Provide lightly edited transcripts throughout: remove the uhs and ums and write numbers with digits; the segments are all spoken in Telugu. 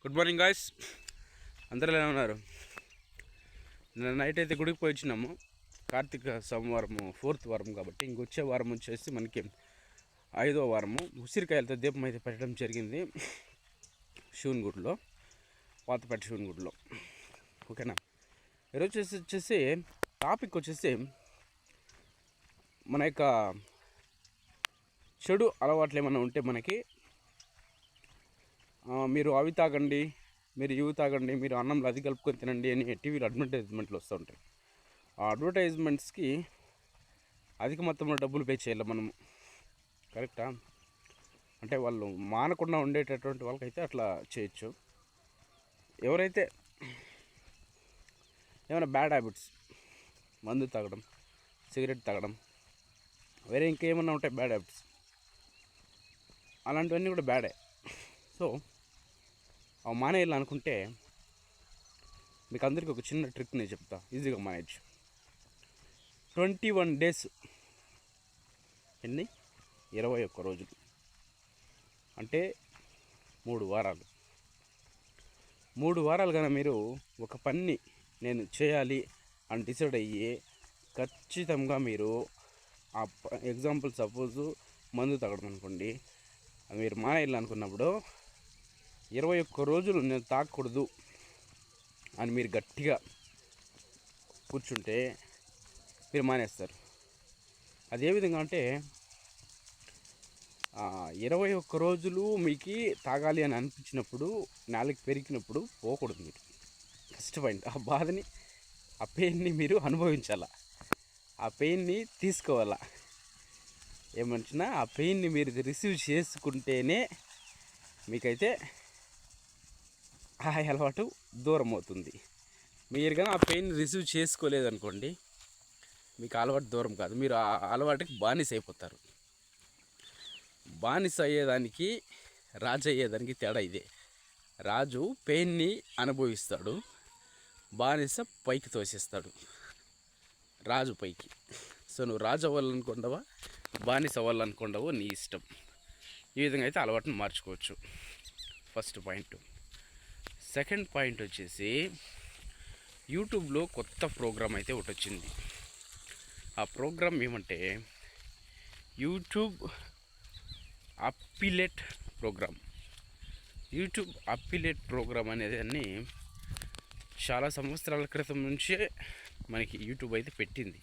గుడ్ మార్నింగ్ గాయ్స్, అందరూ ఎలా ఉన్నారు? నిన్న నైట్ అయితే గుడికి పోయి వచ్చినాము. కార్తీక సోమవారము 4th వారం కాబట్టి ఇంకొచ్చే వారం వచ్చేసి మనకి 5వ వారము. ఉసిరికాయలతో దీపం అయితే పెట్టడం జరిగింది శివుని గుడిలో, పాతపేట శివుని గుడిలో. ఓకేనా, ఈరోజు వచ్చేసి టాపిక్ వచ్చేసి మన యొక్క చెడు అలవాట్లు ఏమైనా ఉంటే మనకి, మీరు అవి తాగండి, మీరు ఇవి తాగండి, మీరు అన్నంలో అది కలుపుకొని తినండి అని టీవీలో అడ్వర్టైజ్మెంట్లు వస్తూ ఉంటాయి. ఆ అడ్వర్టైజ్మెంట్స్కి అధిక మొత్తంలో డబ్బులు పే చేయాలి మనము. కరెక్టా? అంటే వాళ్ళు మానకుండా ఉండేటటువంటి వాళ్ళకైతే అట్లా చేయొచ్చు. ఎవరైతే ఏమైనా బ్యాడ్ హ్యాబిట్స్, మందు తాగడం, సిగరెట్ తాగడం, వేరే ఇంకేమన్నా ఉంటాయి బ్యాడ్ హ్యాబిట్స్, అలాంటివన్నీ కూడా బ్యాడే. సో అవి మానేయాలి అనుకుంటే మీకు అందరికీ ఒక చిన్న ట్రిక్ నేను చెప్తా, ఈజీగా మానేయచ్చు. 21 days, ఎన్ని 21 రోజులు అంటే 3 వారాలు. 3 వారాలు కానీ మీరు ఒక పని నేను చేయాలి అని డిసైడ్ అయ్యి ఖచ్చితంగా మీరు ఆ ఎగ్జాంపుల్ సపోజు మందు తాగడం అనుకోండి, మీరు మానేయాలి అనుకున్నప్పుడు 21 రోజులు నేను తాగకూడదు అని మీరు గట్టిగా కూర్చుంటే మీరు మానేస్తారు. అది ఏ విధంగా అంటే 21 రోజులు మీకు తాగాలి అని అనిపించినప్పుడు, నాలుగు పెరిగినప్పుడు పోకూడదు. మీరు ఫస్ట్ పాయింట్, ఆ బాధని, ఆ పెయిన్ని మీరు అనుభవించాలా, ఆ పెయిన్ని తీసుకోవాలా. ఏమంటున్నా, ఆ పెయిన్ని మీరు రిసీవ్ చేసుకుంటేనే మీకైతే ఆ అలవాటు దూరం అవుతుంది. మీరు కానీ ఆ పెయిన్ రిసీవ్ చేసుకోలేదనుకోండి, మీకు అలవాటు దూరం కాదు, మీరు ఆ అలవాటుకి బానిస అయిపోతారు. బానిస అయ్యేదానికి రాజు అయ్యేదానికి తేడా ఇదే. రాజు పెయిన్ని అనుభవిస్తాడు, బానిస పైకి తోసేస్తాడు, రాజు పైకి. సో నువ్వు రాజు అవ్వాలనుకుంటావా, బానిస అవ్వాలనుకుంటావో నీ ఇష్టం. ఈ విధంగా అయితే అలవాటును మార్చుకోవచ్చు. First point. సెకండ్ పాయింట్ వచ్చేసి, యూట్యూబ్లో కొత్త ప్రోగ్రామ్ అయితే ఒకటి వచ్చింది. ఆ ప్రోగ్రామ్ ఏమంటే YouTube affiliate programme. YouTube affiliate programme అనేది అన్ని చాలా సంవత్సరాల క్రితం నుంచే మనకి యూట్యూబ్ అయితే పెట్టింది.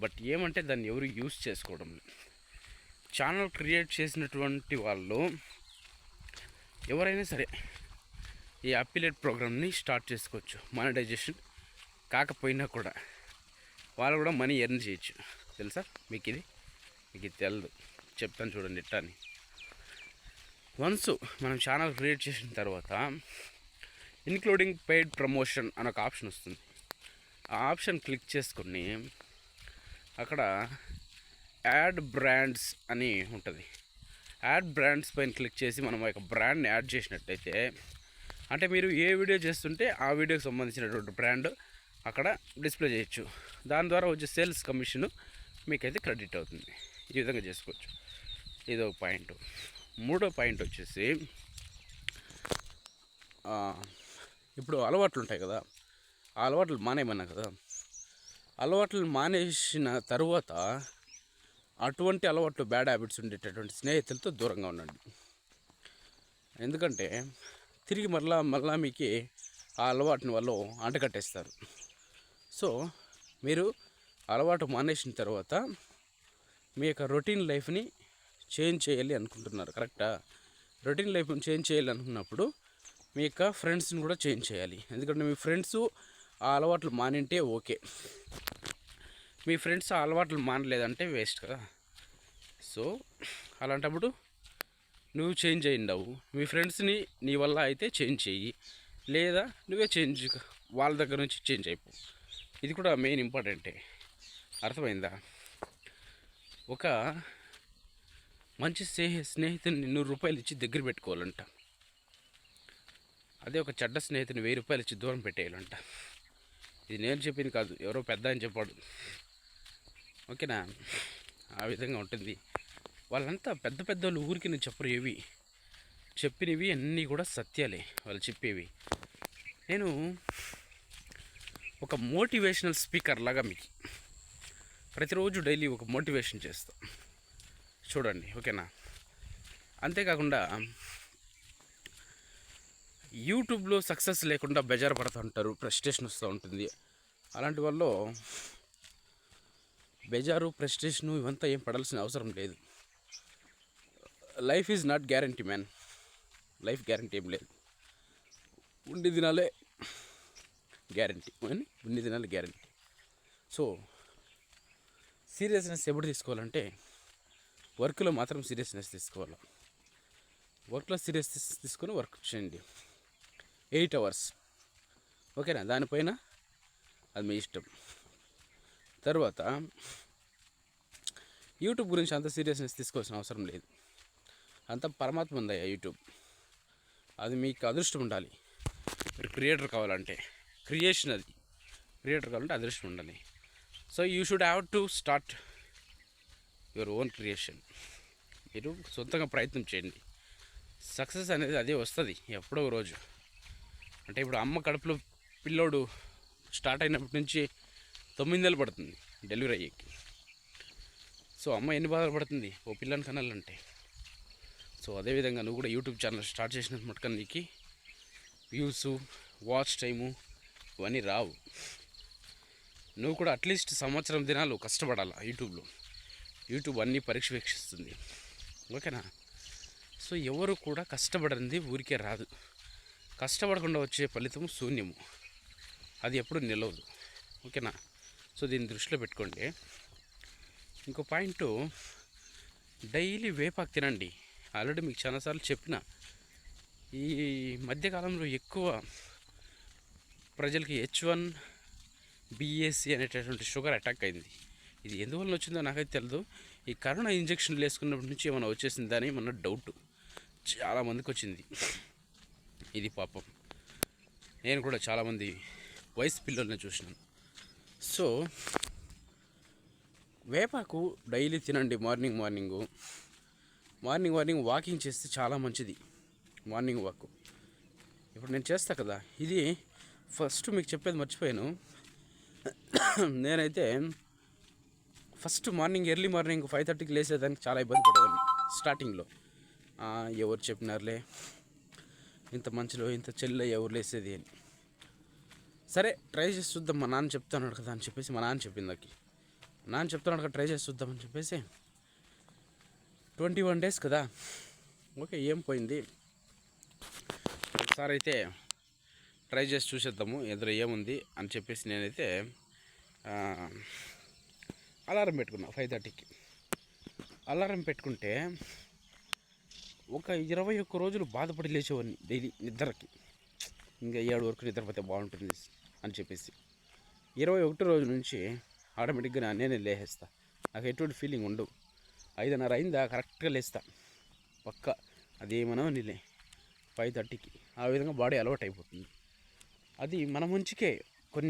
బట్ ఏమంటే దాన్ని ఎవరు యూస్ చేసుకోవడం. ఛానల్ క్రియేట్ చేసినటువంటి వాళ్ళు ఎవరైనా సరే ఈ అఫిలియేట్ ప్రోగ్రామ్ని స్టార్ట్ చేసుకోవచ్చు. మానిటైజేషన్ కాకపోయినా కూడా వాళ్ళు కూడా మనీ ఎర్న్ చేయొచ్చు. తెలుసా మీకు ఇది? మీకు ఇది తెలదు, చెప్తాను చూడండి ఎట్టా అని. వన్స్ మనం ఛానల్ క్రియేట్ చేసిన తర్వాత ఇన్క్లూడింగ్ పెయిడ్ ప్రమోషన్ అని ఒక ఆప్షన్ వస్తుంది. ఆ ఆప్షన్ క్లిక్ చేసుకొని అక్కడ యాడ్ బ్రాండ్స్ అని ఉంటుంది. యాడ్ బ్రాండ్స్ పైన క్లిక్ చేసి మనం ఒక బ్రాండ్ని యాడ్ చేసినట్టయితే, అంటే మీరు ఏ వీడియో చేస్తుంటే ఆ వీడియోకి సంబంధించినటువంటి బ్రాండ్ అక్కడ డిస్ప్లే చేయొచ్చు. దాని ద్వారా వచ్చే సేల్స్ కమిషన్ మీకైతే క్రెడిట్ అవుతుంది. ఈ విధంగా చేసుకోవచ్చు. ఇది ఒక పాయింట్. మూడో పాయింట్ వచ్చేసి, ఇప్పుడు అలవాట్లు ఉంటాయి కదా, ఆ అలవాట్లు మానేయమన్నా కదా, అలవాట్లు మానేసిన తర్వాత అటువంటి అలవాట్లు, బ్యాడ్ హ్యాబిట్స్ ఉండేటటువంటి స్నేహితులతో దూరంగా ఉండండి. ఎందుకంటే తిరిగి మళ్ళా మీకు ఆ అలవాటుని వాళ్ళు అంటకట్టేస్తారు. సో మీరు అలవాటు మానేసిన తర్వాత మీ యొక్క రొటీన్ లైఫ్ని చేంజ్ చేయాలి అనుకుంటున్నారు. కరెక్టా? రొటీన్ లైఫ్ని చేంజ్ చేయాలి అనుకున్నప్పుడు మీ యొక్క ఫ్రెండ్స్ని కూడా చేంజ్ చేయాలి. ఎందుకంటే మీ ఫ్రెండ్స్ ఆ అలవాట్లు మానింటే ఓకే, మీ ఫ్రెండ్స్ ఆ అలవాట్లు మానలేదంటే వేస్ట్ కదా. సో అలాంటప్పుడు నువ్వు చేంజ్ అయ్యిండవు, మీ ఫ్రెండ్స్ని నీ వల్ల అయితే చేంజ్ చెయ్యి, లేదా నువ్వే చేంజ్ వాళ్ళ దగ్గర నుంచి చేంజ్ అయిపో. ఇది కూడా మెయిన్ ఇంపార్టెంటే. అర్థమైందా? ఒక మంచి స్నేహితుని 100 రూపాయలు ఇచ్చి దగ్గర పెట్టుకోవాలంట. అదే ఒక చెడ్డ స్నేహితుని 1000 రూపాయలు ఇచ్చి దూరం పెట్టేయాలంట. ఇది నేను చెప్పింది కాదు, ఎవరో పెద్ద అని చెప్పాడు. ఓకేనా? ఆ విధంగా ఉంటుంది. వాళ్ళంతా పెద్ద పెద్దోళ్ళు, ఊరికి నేను చెప్పరు ఏవి. చెప్పినవి అన్నీ కూడా సత్యాలే వాళ్ళు చెప్పేవి. నేను ఒక మోటివేషనల్ స్పీకర్ లాగా మీకు ప్రతిరోజు డైలీ ఒక మోటివేషన్ చేస్తా చూడండి, ఓకేనా? అంతేకాకుండా యూట్యూబ్లో సక్సెస్ లేకుండా బెజారు పడుతూ ఉంటారు, ఫ్రస్ట్రేషన్ వస్తూ ఉంటుంది. అలాంటి వాళ్ళు బెజారు, ఫ్రస్ట్రేషను ఇవంతా ఏం పడాల్సిన అవసరం లేదు. Life is not guarantee man. Life guarantee ఏం లేదు. ఉండి దినాలే గ్యారంటీ, ఉండి దినాలే గ్యారంటీ. సో సీరియస్నెస్ ఎప్పుడు తీసుకోవాలంటే వర్క్లో మాత్రం సీరియస్నెస్ తీసుకోవాలి. వర్క్లో సీరియస్నెస్ తీసుకొని వర్క్ చేయండి 8 hours, ఓకేనా? దానిపైన అది మీ ఇష్టం. తర్వాత యూట్యూబ్ గురించి అంత సీరియస్నెస్ తీసుకోవాల్సిన అవసరం లేదు. అంత పరమాత్మ ఉందయ్యా యూట్యూబ్. అది మీకు అదృష్టం ఉండాలి. మీరు క్రియేటర్ కావాలంటే, క్రియేషన్ అది క్రియేటర్ కావాలంటే అదృష్టం ఉండాలి. So you should have to start your own creation. మీరు సొంతంగా ప్రయత్నం చేయండి. సక్సెస్ అనేది అదే వస్తుంది ఎప్పుడో రోజు. అంటే ఇప్పుడు అమ్మ కడుపులో పిల్లోడు స్టార్ట్ అయినప్పటి నుంచి 9 నెలలు పడుతుంది డెలివరీ అయ్యేకి. సో అమ్మ ఎన్ని బాధలు పడుతుంది ఓ పిల్లని కనాలంటే. సో అదేవిధంగా నువ్వు కూడా యూట్యూబ్ ఛానల్ స్టార్ట్ చేసినంత మటుకు నీకు వ్యూస్, వాచ్ టైము ఇవన్నీ రావు. నువ్వు కూడా అట్లీస్ట్ సంవత్సరం దినాలు కష్టపడాలి యూట్యూబ్లో. యూట్యూబ్ అన్నీ పరీక్షిస్తుంది, ఓకేనా? సో ఎవరు కూడా కష్టపడింది ఊరికే రాదు. కష్టపడకుండా వచ్చే ఫలితం శూన్యము, అది ఎప్పుడు నిలవదు, ఓకేనా? సో దీన్ని దృష్టిలో పెట్టుకోండి. ఇంకో పాయింట్, డైలీ వేపాకు తినండి. ఆల్రెడీ మీకు చాలాసార్లు చెప్పిన. ఈ మధ్యకాలంలో ఎక్కువ ప్రజలకి H1BAC అనేటటువంటి షుగర్ అటాక్ అయింది. ఇది ఎందువల్ల వచ్చిందో నాకైతే తెలియదు. ఈ కరోనా ఇంజక్షన్లు వేసుకున్నప్పటి నుంచి ఏమైనా వచ్చేసిందని మన డౌట్. చాలామందికి వచ్చింది ఇది. పాపం నేను కూడా చాలామంది వయసు పిల్లల్ని చూసినాను. సో వేపాకు డైలీ తినండి. మార్నింగ్ వాకింగ్ చేస్తే చాలా మంచిది. మార్నింగ్ వాక్ ఇప్పుడు నేను చేస్తా కదా. ఇది ఫస్ట్ మీకు చెప్పేది మర్చిపోయాను. నేనైతే ఫస్ట్ ఎర్లీ మార్నింగ్ 5:30కి లేసేదానికి చాలా ఇబ్బంది పడేవాడిని స్టార్టింగ్లో. ఎవరు చెప్పినారులే, ఇంత మంచిలో ఇంత చెల్లె ఎవరు లేసేది అని. సరే ట్రై చేసి చూద్దాం, మా నాన్న చెప్తున్నాడు కదా అని చెప్పేసి, మా నాన్న చెప్పింది నాకు. నాన్న చెప్తున్నాడు కదా ట్రై చేసి చూద్దామని చెప్పేసి 21 days కదా, ఓకే ఏం పోయింది. ఒకసారి అయితే ట్రై చేసి చూసేద్దాము ఎదురు ఏముంది అని చెప్పేసి నేనైతే అలారం పెట్టుకున్నా 5:30కి. అలారం పెట్టుకుంటే ఒక 21 రోజులు బాధపడి లేచేవాడిని డైలీ నిద్రకి. ఇంకా 7 వరకు నిద్రపోతే బాగుంటుంది అని చెప్పేసి 21 రోజు నుంచి ఆటోమేటిక్గా నేనే లేచేస్తా. నాకు ఎటువంటి ఫీలింగ్ ఉండవు. 5:30 అయిందా కరెక్ట్గా లేస్తా పక్క. అదేమనో నీలే 5:30కి. ఆ విధంగా బాడీ అలవాటు అయిపోతుంది. అది మన మంచికే. అప్పుడు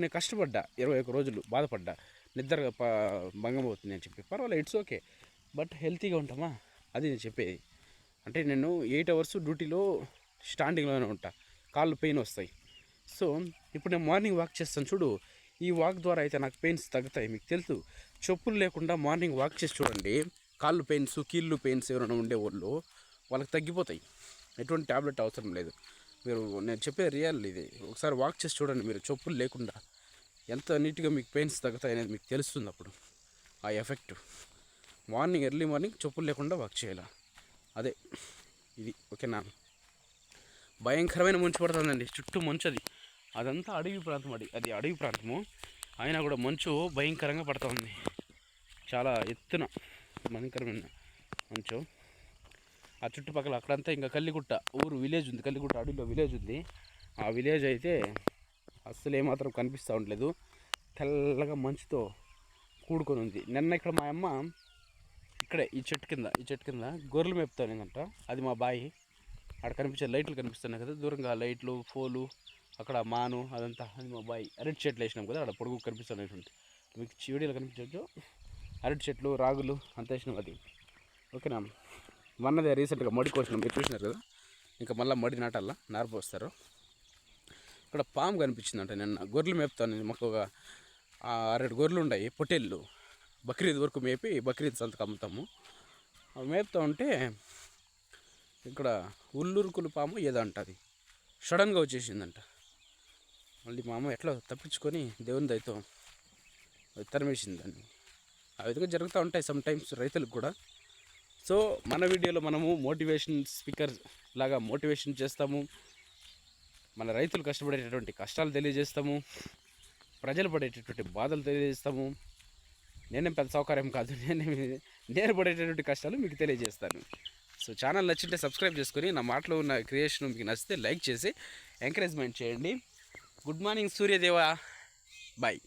నేను కష్టపడ్డా, 21 రోజులు బాధపడ్డా, నిద్ర భంగం అవుతుంది అని చెప్పి. పర్వాలేదు, ఇట్స్ ఓకే. బట్ హెల్తీగా ఉంటామా, అది నేను చెప్పేది. అంటే నేను 8 hours డ్యూటీలో స్టాండింగ్లోనే ఉంటా, కాళ్ళు పెయిన్ వస్తాయి. సో ఇప్పుడు నేను మార్నింగ్ వాక్ చేస్తాను చూడు. ఈ వాక్ ద్వారా అయితే నాకు పెయిన్స్ తగ్గుతాయి. మీకు తెలుసు, చెప్పులు లేకుండా మార్నింగ్ వాక్ చేసి చూడండి, కాళ్ళు పెయిన్స్, కీళ్ళు పెయిన్స్ ఎవరైనా ఉండేవాళ్ళు వాళ్ళకి తగ్గిపోతాయి. ఎటువంటి ట్యాబ్లెట్ అవసరం లేదు. నేను చెప్పే రియల్ ఇది. ఒకసారి వాక్ చేసి చూడండి మీరు, చెప్పులు లేకుండా ఎంత నీట్గా మీకు పెయిన్స్ తగ్గుతాయి అనేది మీకు తెలుస్తుంది. అప్పుడు ఆ ఎఫెక్ట్. ఎర్లీ మార్నింగ్ చెప్పులు లేకుండా వాక్ చేయాలి. అదే ఇది, ఓకేనా? భయంకరమైన మంచు పడుతుందండి, చుట్టూ మంచు. అదంతా అడవి ప్రాంతం. అది అడవి ప్రాంతము అయినా కూడా మంచు భయంకరంగా పడుతుంది. చాలా ఎత్తున భయంకరమైన మంచు. ఆ చుట్టుపక్కల అక్కడంతా ఇంకా కల్లిగుట్ట ఊరు, విలేజ్ ఉంది. కల్లిగుట్ట అడవిలో విలేజ్ ఉంది. ఆ విలేజ్ అయితే అస్సలు ఏమాత్రం కనిపిస్తూ ఉండలేదు. తెల్లగా మంచుతో కూడుకొని ఉంది. నిన్న ఇక్కడ మా అమ్మ ఇక్కడే ఈ చెట్టు కింద గొర్రెలు మేపుతానంట. అది మా బాయి. అక్కడ కనిపించే లైట్లు కనిపిస్తున్నాయి కదా దూరంగా, లైట్లు, ఫోలు, అక్కడ మాను, అదంతా అది మా బాయి. అరటి చెట్లు వేసినాం కదా, అక్కడ పొడుగు కనిపిస్తున్నటువంటి మీకు వీడియోలో కనిపించవచ్చు. అరటి చెట్లు, రాగులు అంత వేసినాం అది, ఓకేనా? మొన్నదే రీసెంట్గా మడి కోసినాం, మీరు చూసినారు కదా. ఇంకా మళ్ళీ మడి నాటల్లా, నారు పోస్తారు. ఇక్కడ పాము కనిపించిందంట నిన్న. గొర్రెలు మేపుతాను, మాకు ఒక 6 గొర్రెలు ఉన్నాయి, పొట్టేళ్ళు. బక్రీద్ వరకు మేపి బక్రీద్ సంతకు అమ్ముతాము. అవి మేపుతా ఉంటే ఇక్కడ ఉల్లురుకులు పాము ఏదో అంటది సడన్గా వచ్చేసిందంట. మళ్ళీ మా అమ్మ ఎట్లా తప్పించుకొని దేవుని దయతో తరిమేసింది దాన్ని. ఆ విధంగా జరుగుతూ ఉంటాయి సమ్ టైమ్స్ రైతులకు కూడా. సో మన వీడియోలో మనము మోటివేషన్ స్పీకర్ లాగా మోటివేషన్ చేస్తాము, మన రైతులు కష్టపడేటటువంటి కష్టాలు తెలియజేస్తాము, ప్రజలు పడేటటువంటి బాధలు తెలియజేస్తాము. నేనేం పెద్ద సౌకర్యం కాదు, నేను పడేటటువంటి కష్టాలు మీకు తెలియజేస్తాను. సో ఛానల్ నచ్చింటే సబ్స్క్రైబ్ చేసుకొని, నా మాటలో ఉన్న క్రియేషన్ మీకు నచ్చితే లైక్ చేసి ఎంకరేజ్మెంట్ చేయండి. Good morning Suryadeva, bye.